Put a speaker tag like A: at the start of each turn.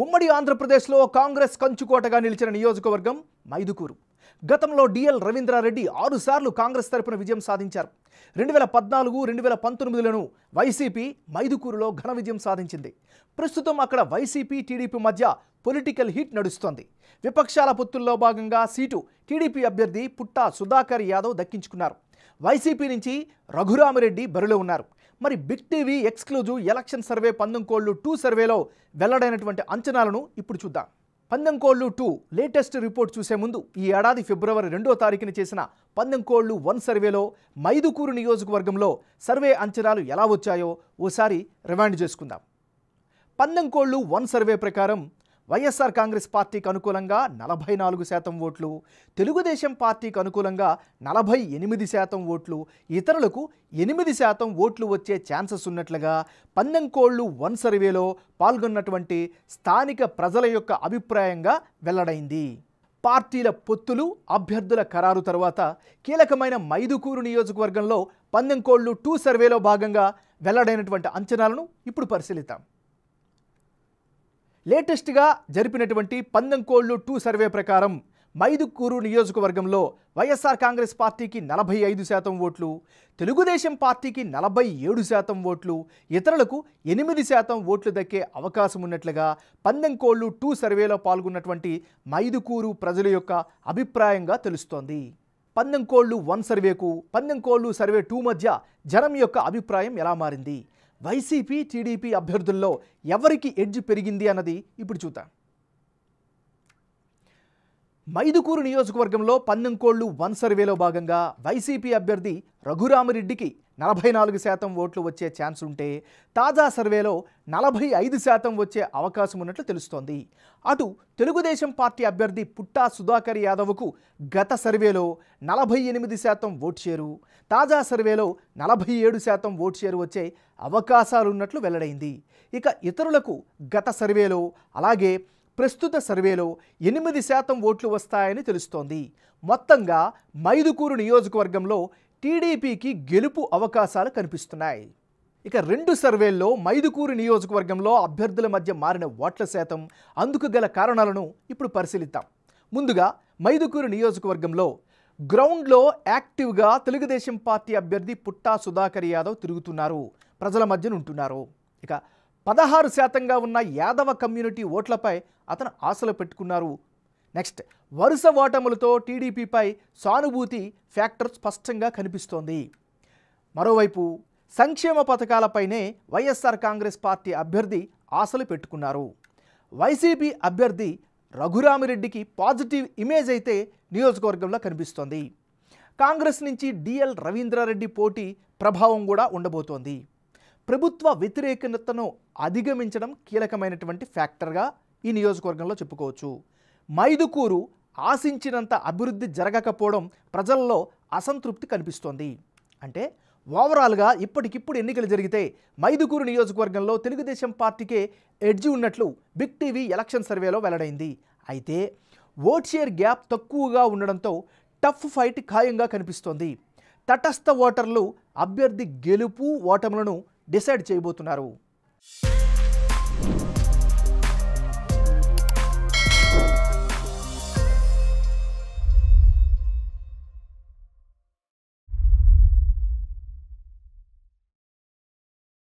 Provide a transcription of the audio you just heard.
A: ఉమ్మడి ఆంధ్రప్రదేశ్లో కాంగ్రెస్ కంచుకోటగా నిలిచిన నియోజకవర్గం మైదుకూరు. గతంలో డిఎల్ రవీంద్రారెడ్డి 6 సార్లు కాంగ్రెస్ తరపున విజయం సాధించారు. 2014, 2019లను వైసీపీ మైదుకూరులో ఘన విజయం సాధించింది. ప్రస్తుతం అక్కడ వైసీపీ, టీడీపీ మధ్య పొలిటికల్ హీట్ నడుస్తోంది. విపక్షాల పొత్తుల్లో భాగంగా సీటు టీడీపీ అభ్యర్థి పుట్టా సుధాకర్ యాదవ్ దక్కించుకున్నారు. వైసీపీ నుంచి రఘురామిరెడ్డి బరిలో ఉన్నారు. మరి big TV exclusive election survey పందెంకోళ్లు 2 సర్వేలో వెల్లడైనటువంటి అంచనాలను ఇప్పుడు చూద్దాం. పందెంకోళ్లు 2 లేటెస్ట్ రిపోర్ట్ చూసే ముందు ఈ ఏడాది ఫిబ్రవరి 2వ తారీఖున చేసిన పందెంకోళ్లు 1 సర్వేలో మైదుకూరు నియోజకవర్గంలో సర్వే అంచనాలు ఎలా వచ్చాయో ఓసారి రివైండ్ చేసుకుందాం. పందెంకోళ్లు 1 సర్వే ప్రకారం వైఎస్ఆర్ కాంగ్రెస్ పార్టీకి అనుకూలంగా 44% ఓట్లు, తెలుగుదేశం పార్టీకి అనుకూలంగా 48% ఓట్లు, ఇతరులకు 8% ఓట్లు వచ్చే ఛాన్సెస్ ఉన్నట్లుగా పందెంకోళ్లు 1 సర్వేలో పాల్గొన్నటువంటి స్థానిక ప్రజల యొక్క అభిప్రాయంగా వెల్లడైంది. పార్టీల పొత్తులు, అభ్యర్థుల ఖరారు తర్వాత కీలకమైన మైదుకూరు నియోజకవర్గంలో పందెంకోళ్లు 2 సర్వేలో భాగంగా వెల్లడైనటువంటి అంచనాలను ఇప్పుడు పరిశీలిద్దాం. లేటెస్ట్గా జరిపినటువంటి పందెంకోళ్లు 2 సర్వే ప్రకారం మైదుకూరు నియోజకవర్గంలో వైఎస్ఆర్ కాంగ్రెస్ పార్టీకి 45% ఓట్లు, తెలుగుదేశం పార్టీకి 47% ఓట్లు, ఇతరులకు 8% ఓట్లు దక్కే అవకాశం ఉన్నట్లుగా పందెంకోళ్లు 2 సర్వేలో పాల్గొన్నటువంటి మైదుకూరు ప్రజల యొక్క అభిప్రాయంగా తెలుస్తోంది. పందెంకోళ్లు 1 సర్వేకు పందెంకోళ్లు సర్వే 2 మధ్య జనం యొక్క అభిప్రాయం ఎలా మారింది, వైసీపీ, టీడీపీ అభ్యర్థుల్లో ఎవరికి ఎడ్జ్ పెరిగింది అన్నది ఇప్పుడు చూద్దాం. మైదుకూరు నియోజకవర్గంలో పందెంకోళ్లు 1 సర్వేలో భాగంగా వైసీపీ అభ్యర్థి రఘురామిరెడ్డికి 44% ఓట్లు వచ్చే ఛాన్స్ ఉంటే తాజా సర్వేలో 45% వచ్చే అవకాశం ఉన్నట్లు తెలుస్తోంది. అటు తెలుగుదేశం పార్టీ అభ్యర్థి పుట్టా సుధాకర్ యాదవ్కు గత సర్వేలో 48% ఓటు షేరు, తాజా సర్వేలో 47% ఓటు షేరు వచ్చే అవకాశాలున్నట్లు వెల్లడైంది. ఇక ఇతరులకు గత సర్వేలో అలాగే ప్రస్తుత సర్వేలో 8% ఓట్లు వస్తాయని తెలుస్తోంది. మొత్తంగా మైదుకూరు నియోజకవర్గంలో టీడీపీకి గెలుపు అవకాశాలు కనిపిస్తున్నాయి. ఇక 2 సర్వేల్లో మైదుకూరు నియోజకవర్గంలో అభ్యర్థుల మధ్య మారిన ఓట్ల శాతం, అందుకు గల కారణాలను ఇప్పుడు పరిశీలిద్దాం. ముందుగా మైదుకూరు నియోజకవర్గంలో గ్రౌండ్లో యాక్టివ్గా తెలుగుదేశం పార్టీ అభ్యర్థి పుట్టా సుధాకర్ యాదవ్ తిరుగుతున్నారు, ప్రజల మధ్యన ఉంటున్నారు. ఇక 16%గా ఉన్న యాదవ కమ్యూనిటీ ఓట్లపై అతను ఆశలు పెట్టుకున్నారు. నెక్స్ట్, వరుస ఓటములతో టీడీపీపై సానుభూతి ఫ్యాక్టర్ స్పష్టంగా కనిపిస్తోంది. మరోవైపు సంక్షేమ పథకాలపైనే వైఎస్ఆర్ కాంగ్రెస్ పార్టీ అభ్యర్థి ఆశలు పెట్టుకున్నారు. వైసీపీ అభ్యర్థి రఘురామిరెడ్డికి పాజిటివ్ ఇమేజ్ అయితే నియోజకవర్గంలో కనిపిస్తోంది. కాంగ్రెస్ నుంచి డిఎల్ రవీంద్రారెడ్డి పోటీ ప్రభావం కూడా ఉండబోతోంది. ప్రభుత్వ వ్యతిరేకతను అధిగమించడం కీలకమైనటువంటి ఫ్యాక్టర్గా ఈ నియోజకవర్గంలో చెప్పుకోవచ్చు. మైదుకూరు ఆశించినంత అభివృద్ధి జరగకపోవడం ప్రజల్లో అసంతృప్తి కనిపిస్తోంది. అంటే ఓవరాల్గా ఇప్పటికిప్పుడు ఎన్నికలు జరిగితే మైదుకూరు నియోజకవర్గంలో తెలుగుదేశం పార్టీకే ఎడ్జి ఉన్నట్లు బిగ్ టీవీ ఎలక్షన్ సర్వేలో వెల్లడైంది. అయితే ఓట్ షేర్ గ్యాప్ తక్కువగా ఉండడంతో టఫ్ ఫైట్ ఖాయంగా కనిపిస్తోంది. తటస్థ ఓటర్లు అభ్యర్థి గెలుపు, ఓటములను డిసైడ్ చేయబోతున్నారు.